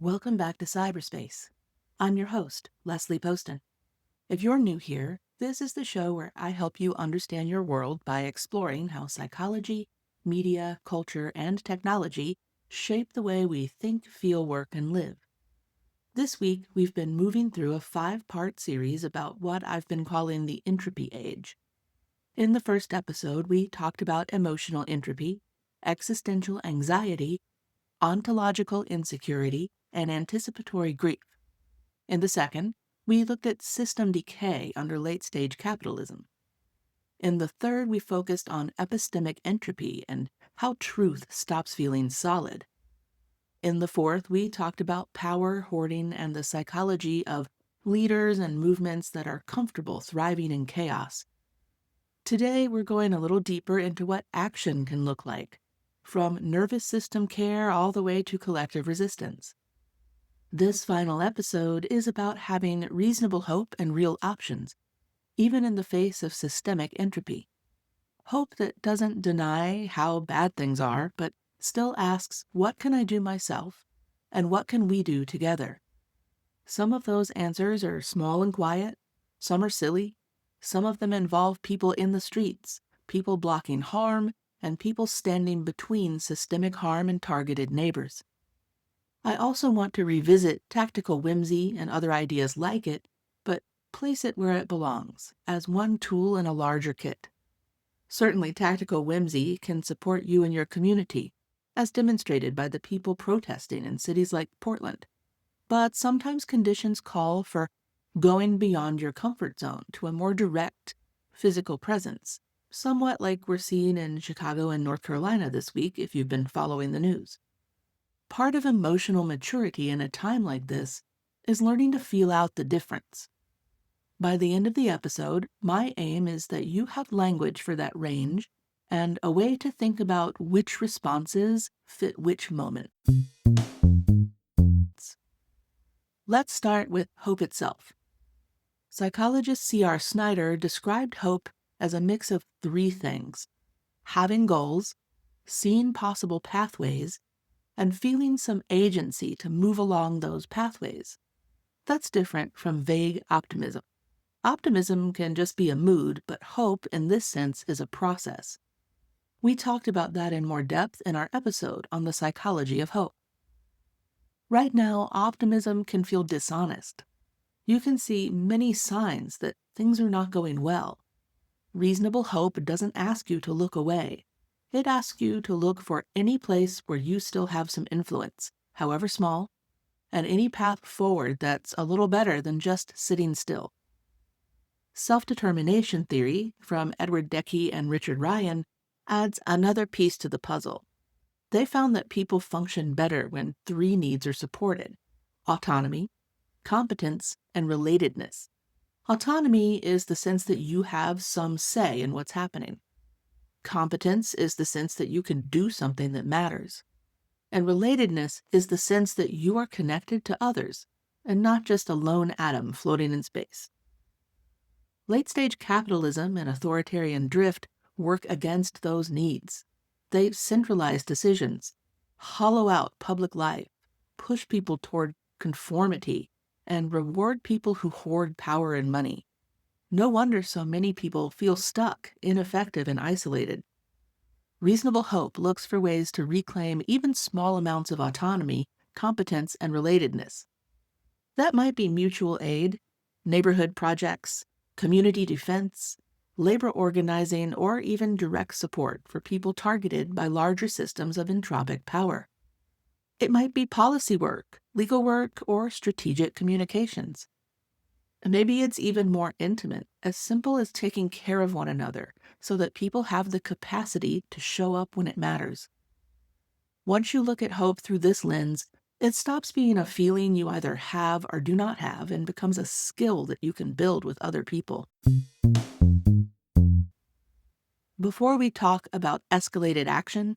Welcome back to cyberspace. I'm your host, Leslie Poston. If you're new here, this is the show where I help you understand your world by exploring how psychology, media, culture, and technology shape the way we think, feel, work, and live. This week, we've been moving through a 5-part series about what I've been calling the Entropy Age. In the first episode, we talked about emotional entropy, existential anxiety, ontological insecurity, and anticipatory grief. In the second, we looked at system decay under late-stage capitalism. In the third, we focused on epistemic entropy and how truth stops feeling solid. In the fourth, we talked about power hoarding and the psychology of leaders and movements that are comfortable thriving in chaos. Today, we're going a little deeper into what action can look like, from nervous system care all the way to collective resistance. This final episode is about having reasonable hope and real options, even in the face of systemic entropy. Hope that doesn't deny how bad things are, but still asks, what can I do myself, and what can we do together? Some of those answers are small and quiet, some are silly, some of them involve people in the streets, people blocking harm, and people standing between systemic harm and targeted neighbors. I also want to revisit tactical whimsy and other ideas like it, but place it where it belongs, as one tool in a larger kit. Certainly, tactical whimsy can support you and your community, as demonstrated by the people protesting in cities like Portland. But sometimes conditions call for going beyond your comfort zone to a more direct, physical presence, somewhat like we're seeing in Chicago and North Carolina this week if you've been following the news. Part of emotional maturity in a time like this is learning to feel out the difference. By the end of the episode, my aim is that you have language for that range and a way to think about which responses fit which moment. Let's start with hope itself. Psychologist C.R. Snyder described hope as a mix of 3 things: having goals, seeing possible pathways, and feeling some agency to move along those pathways. That's different from vague optimism. Optimism can just be a mood, but hope in this sense is a process. We talked about that in more depth in our episode on the psychology of hope. Right now, optimism can feel dishonest. You can see many signs that things are not going well. Reasonable hope doesn't ask you to look away. It asks you to look for any place where you still have some influence, however small, and any path forward that's a little better than just sitting still. Self-determination theory from Edward Decay and Richard Ryan adds another piece to the puzzle. They found that people function better when 3 needs are supported: autonomy, competence, and relatedness. Autonomy is the sense that you have some say in what's happening. Competence is the sense that you can do something that matters. And relatedness is the sense that you are connected to others and not just a lone atom floating in space. Late-stage capitalism and authoritarian drift work against those needs. They centralize decisions, hollow out public life, push people toward conformity, and reward people who hoard power and money. No wonder so many people feel stuck, ineffective, and isolated. Reasonable hope looks for ways to reclaim even small amounts of autonomy, competence, and relatedness. That might be mutual aid, neighborhood projects, community defense, labor organizing, or even direct support for people targeted by larger systems of entropic power. It might be policy work, legal work, or strategic communications. Maybe it's even more intimate, as simple as taking care of one another so that people have the capacity to show up when it matters. Once you look at hope through this lens, it stops being a feeling you either have or do not have and becomes a skill that you can build with other people. Before we talk about escalated action,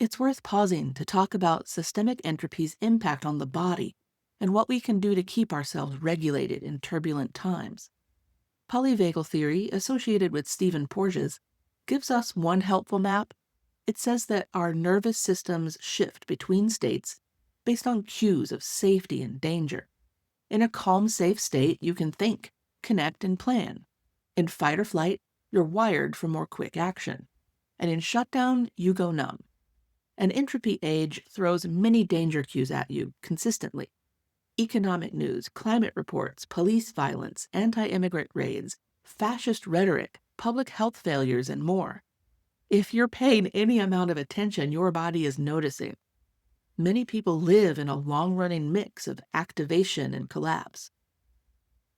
it's worth pausing to talk about systemic entropy's impact on the body and what we can do to keep ourselves regulated in turbulent times. Polyvagal theory, associated with Stephen Porges, gives us one helpful map. It says that our nervous systems shift between states based on cues of safety and danger. In a calm, safe state, you can think, connect, and plan. In fight or flight, you're wired for more quick action. And in shutdown, you go numb. An entropy age throws many danger cues at you consistently. Economic news, climate reports, police violence, anti-immigrant raids, fascist rhetoric, public health failures, and more. If you're paying any amount of attention, your body is noticing. Many people live in a long-running mix of activation and collapse.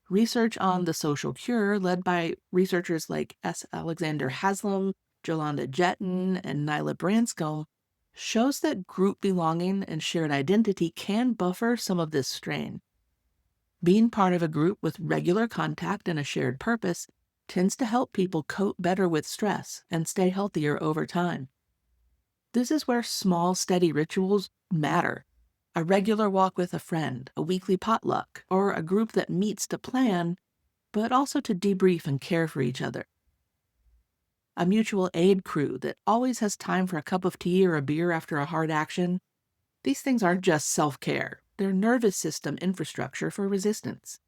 Research on the social cure, led by researchers like S. Alexander Haslam, Jolanda Jetton, and Nyla Branscombe, shows that group belonging and shared identity can buffer some of this strain. Being part of a group with regular contact and a shared purpose tends to help people cope better with stress and stay healthier over time. This is where small, steady rituals matter. A regular walk with a friend, a weekly potluck, or a group that meets to plan, but also to debrief and care for each other. A mutual aid crew that always has time for a cup of tea or a beer after a hard action. These things aren't just self-care, they're nervous system infrastructure for resistance.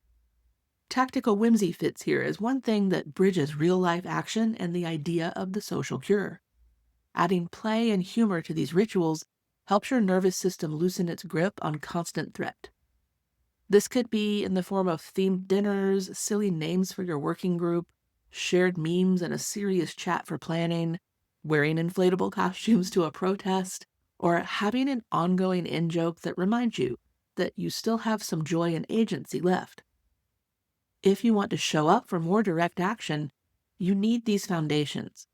Tactical whimsy fits here as one thing that bridges real-life action and the idea of the social cure. Adding play and humor to these rituals helps your nervous system loosen its grip on constant threat. This could be in the form of themed dinners, silly names for your working group, shared memes and a serious chat for planning, wearing inflatable costumes to a protest, or having an ongoing in-joke that reminds you that you still have some joy and agency left. If you want to show up for more direct action, you need these foundations.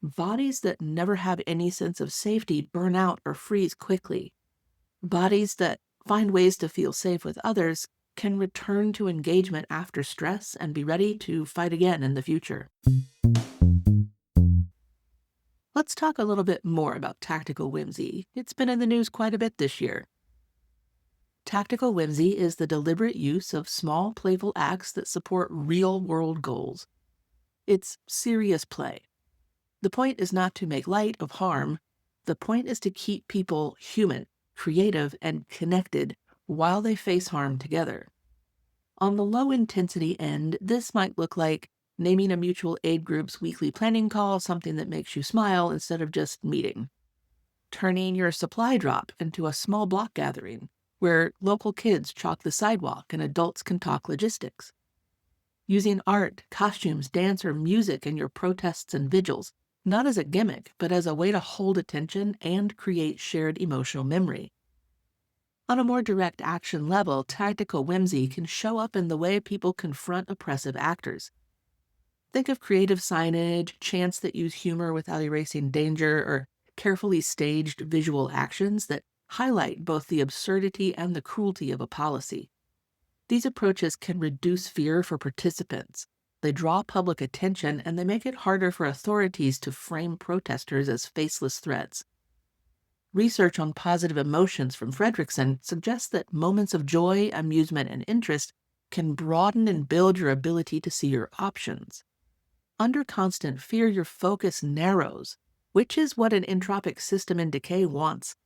Bodies that never have any sense of safety burn out or freeze quickly. Bodies that find ways to feel safe with others can return to engagement after stress and be ready to fight again in the future. Let's talk a little bit more about tactical whimsy. It's been in the news quite a bit this year. Tactical whimsy is the deliberate use of small, playful acts that support real-world goals. It's serious play. The point is not to make light of harm. The point is to keep people human, creative, and connected while they face harm together. On the low-intensity end, this might look like naming a mutual aid group's weekly planning call something that makes you smile instead of just meeting. Turning your supply drop into a small block gathering, where local kids chalk the sidewalk and adults can talk logistics. Using art, costumes, dance, or music in your protests and vigils, not as a gimmick, but as a way to hold attention and create shared emotional memory. On a more direct action level, tactical whimsy can show up in the way people confront oppressive actors. Think of creative signage, chants that use humor without erasing danger, or carefully staged visual actions that highlight both the absurdity and the cruelty of a policy. These approaches can reduce fear for participants. They draw public attention, and they make it harder for authorities to frame protesters as faceless threats. Research on positive emotions from Fredrickson suggests that moments of joy, amusement, and interest can broaden and build your ability to see your options. Under constant fear, your focus narrows, which is what an entropic system in decay wants.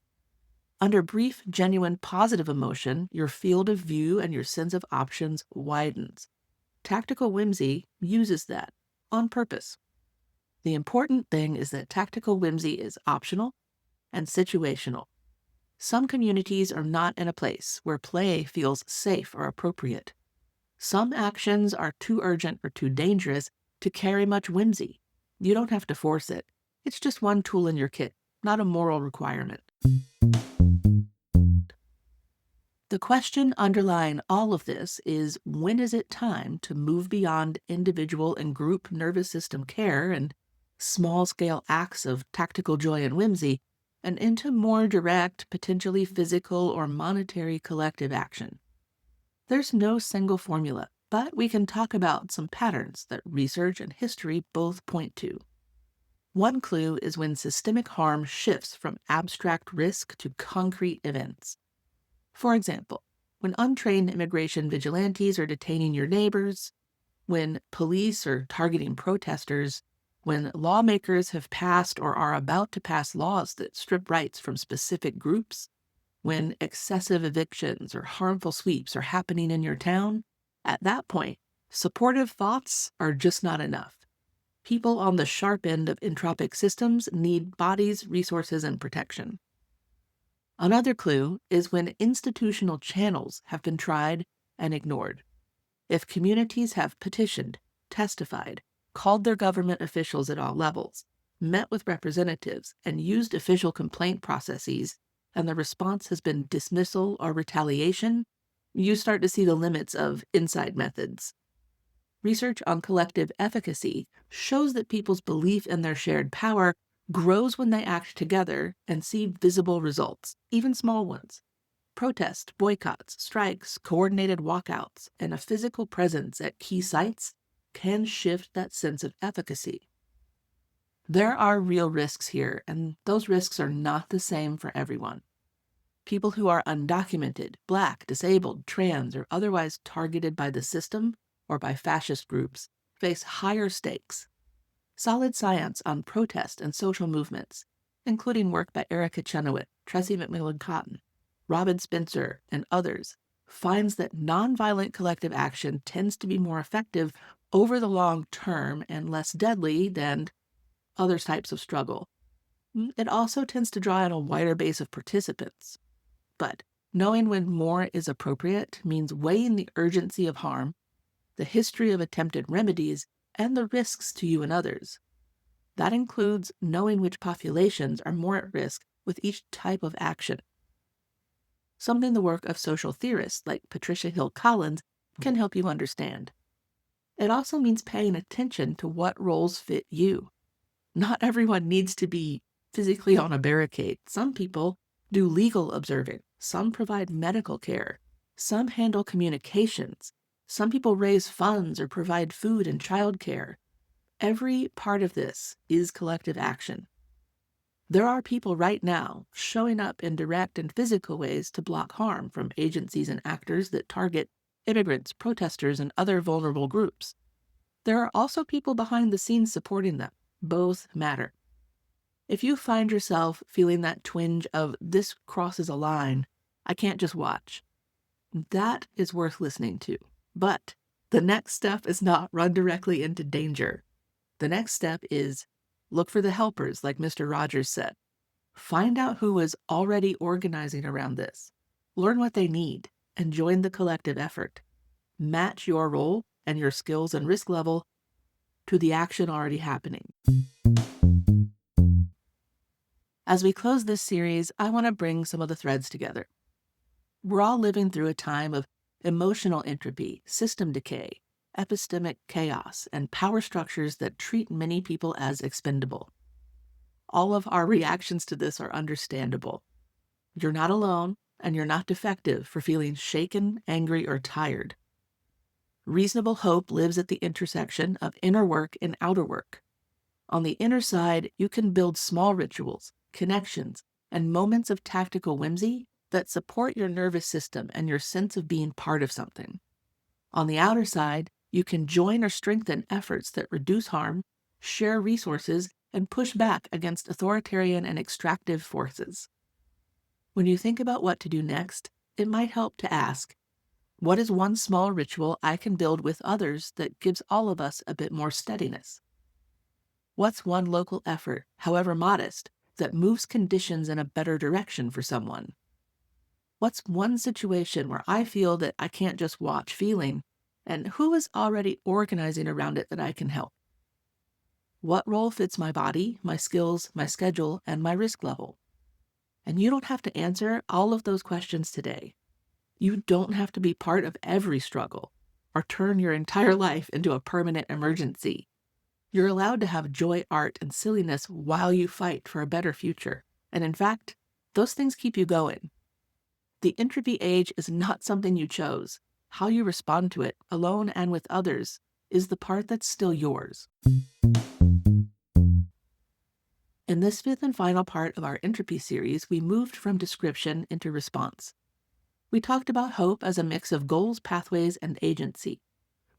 Under brief, genuine, positive emotion, your field of view and your sense of options widens. Tactical whimsy uses that on purpose. The important thing is that tactical whimsy is optional and situational. Some communities are not in a place where play feels safe or appropriate. Some actions are too urgent or too dangerous to carry much whimsy. You don't have to force it. It's just one tool in your kit, not a moral requirement. The question underlying all of this is, when is it time to move beyond individual and group nervous system care and small-scale acts of tactical joy and whimsy and into more direct, potentially physical or monetary collective action? There's no single formula, but we can talk about some patterns that research and history both point to. One clue is when systemic harm shifts from abstract risk to concrete events. For example, when untrained immigration vigilantes are detaining your neighbors, when police are targeting protesters, when lawmakers have passed or are about to pass laws that strip rights from specific groups, When excessive evictions or harmful sweeps are happening in your town, at that point, supportive thoughts are just not enough. People on the sharp end of entropic systems need bodies, resources, and protection. Another clue is when institutional channels have been tried and ignored. If communities have petitioned, testified, called their government officials at all levels, met with representatives, and used official complaint processes, and the response has been dismissal or retaliation, you start to see the limits of inside methods. Research on collective efficacy shows that people's belief in their shared power grows when they act together and see visible results, even small ones. Protests, boycotts, strikes, coordinated walkouts, and a physical presence at key sites can shift that sense of efficacy. There are real risks here, and those risks are not the same for everyone. People who are undocumented, Black, disabled, trans, or otherwise targeted by the system or by fascist groups face higher stakes. Solid science on protest and social movements, including work by Erica Chenoweth, Tressie McMillan Cotton, Robin Spencer, and others, finds that nonviolent collective action tends to be more effective over the long term and less deadly than other types of struggle. It also tends to draw in a wider base of participants. But knowing when more is appropriate means weighing the urgency of harm, the history of attempted remedies, and the risks to you and others. That includes knowing which populations are more at risk with each type of action. Something the work of social theorists like Patricia Hill Collins can help you understand. It also means paying attention to what roles fit you. Not everyone needs to be physically on a barricade. Some people do legal observing. Some provide medical care. Some handle communications. Some people raise funds or provide food and childcare. Every part of this is collective action. There are people right now showing up in direct and physical ways to block harm from agencies and actors that target immigrants, protesters, and other vulnerable groups. There are also people behind the scenes supporting them. Both matter. If you find yourself feeling that twinge of this crosses a line, I can't just watch, that is worth listening to. But the next step is not run directly into danger. The next step is look for the helpers, like Mr. Rogers said. Find out who is already organizing around this. Learn what they need and join the collective effort. Match your role and your skills and risk level to the action already happening. As we close this series, I want to bring some of the threads together. We're all living through a time of emotional entropy, system decay, epistemic chaos, and power structures that treat many people as expendable. All of our reactions to this are understandable. You're not alone, and you're not defective for feeling shaken, angry, or tired. Reasonable hope lives at the intersection of inner work and outer work. On the inner side, you can build small rituals, connections, and moments of tactical whimsy that support your nervous system and your sense of being part of something. On the outer side, you can join or strengthen efforts that reduce harm, share resources, and push back against authoritarian and extractive forces. When you think about what to do next, it might help to ask, what is one small ritual I can build with others that gives all of us a bit more steadiness? What's one local effort, however modest, that moves conditions in a better direction for someone? What's one situation where I feel that I can't just watch feeling, and who is already organizing around it that I can help? What role fits my body, my skills, my schedule, and my risk level? And you don't have to answer all of those questions today. You don't have to be part of every struggle or turn your entire life into a permanent emergency. You're allowed to have joy, art, and silliness while you fight for a better future. And in fact, those things keep you going. The entropy age is not something you chose. How you respond to it, alone and with others, is the part that's still yours. In this fifth and final part of our entropy series, we moved from description into response. We talked about hope as a mix of goals, pathways, and agency.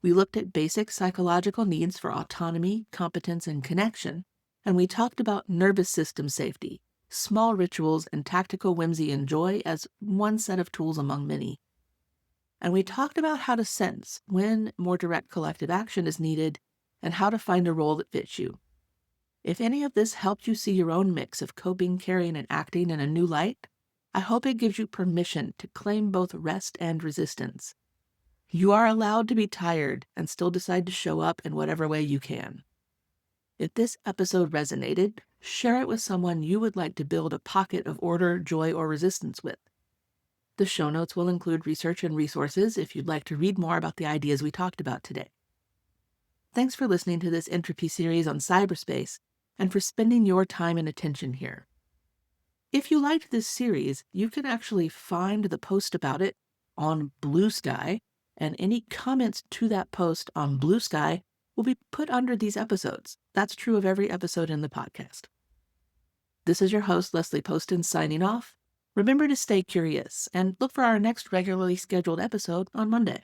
We looked at basic psychological needs for autonomy, competence, and connection, and we talked about nervous system safety, small rituals, and tactical whimsy and joy as one set of tools among many. And we talked about how to sense when more direct collective action is needed and how to find a role that fits you. If any of this helped you see your own mix of coping, caring, and acting in a new light, I hope it gives you permission to claim both rest and resistance. You are allowed to be tired and still decide to show up in whatever way you can. If this episode resonated, share it with someone you would like to build a pocket of order, joy, or resistance with. The show notes will include research and resources if you'd like to read more about the ideas we talked about today. Thanks for listening to this Entropy series on cyberspace and for spending your time and attention here. If you liked this series, you can actually find the post about it on Blue Sky, and any comments to that post on Blue Sky will be put under these episodes. That's true of every episode in the podcast. This is your host, Leslie Poston, signing off. Remember to stay curious and look for our next regularly scheduled episode on Monday.